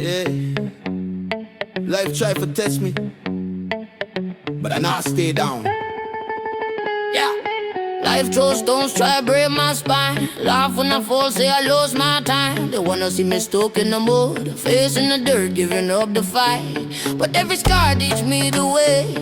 Yeah. Life try to test me, but I not stay down. Yeah. Life throws stones, try to break my spine. Laugh when I fall, say I lost my time. They wanna see me stuck in the mud, face in the dirt, giving up the fight. But every scar teach me the way.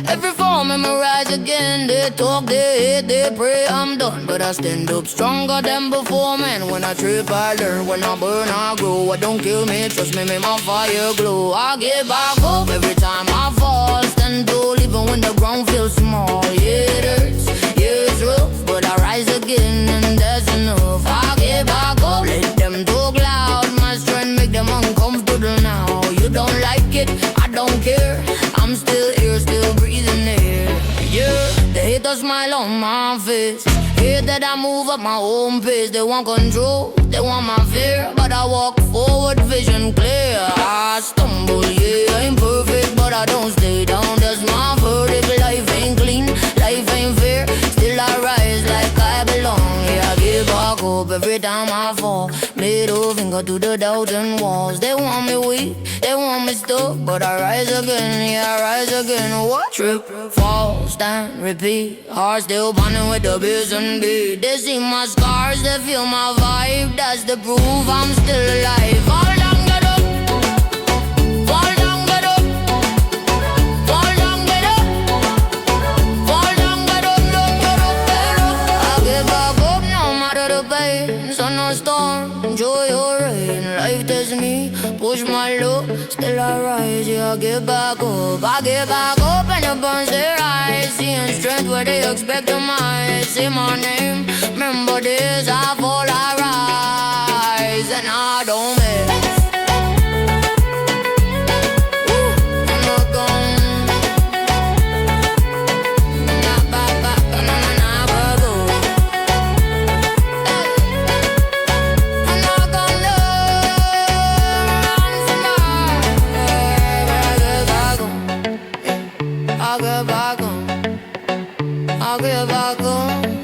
Every fall memorize again. They talk, they hate, they pray I'm done, but I stand up stronger than before, man. When I trip, I learn. When I burn, I grow. What don't kill me, trust me, make my fire glow. I get back up every time I fall. Stand tall even when the ground feels small. Yeah, it hurts, yeah, it's rough, but I rise again, and that's enough. I get back up, let them talk loud. My strength make them uncomfortable now. You don't like it, I don't care. I'm still here, still breathing air. Yeah, they hate the smile on my face. Hate that I move up my own pace. They want control, they want my fear, but I walk forward, vision clear. I stumble, yeah, I ain't perfect, but I don't stay down. That's my verdict. Life ain't clean, life ain't fair. Still I rise like I belong. Yeah, I get back up every time I fall. Middle finger to the doubting walls. They want me weak, they want me stuck, but I rise again, yeah, I rise again. What? Trip, fall, stand, repeat. Heart still pounding with the bass and beat. They see my scars, they feel my vibe. That's the proof I'm still alive. Fall down, get up. Fall down, get up. Fall down, get up. Fall down, get up, get up, get up. I get back up no matter the pain. Sun or storm, joy or rain. Life tests me, push my luck, still I rise. Yeah, I get back up. I get back up and it burns their eyes. Seeing strength where they expect a might. Say my name, remember this, I fall, I rise, and I don't miss. I'm not gone. Not back, back, never go. I'm not gonna run tonight. I get back on. I get back on.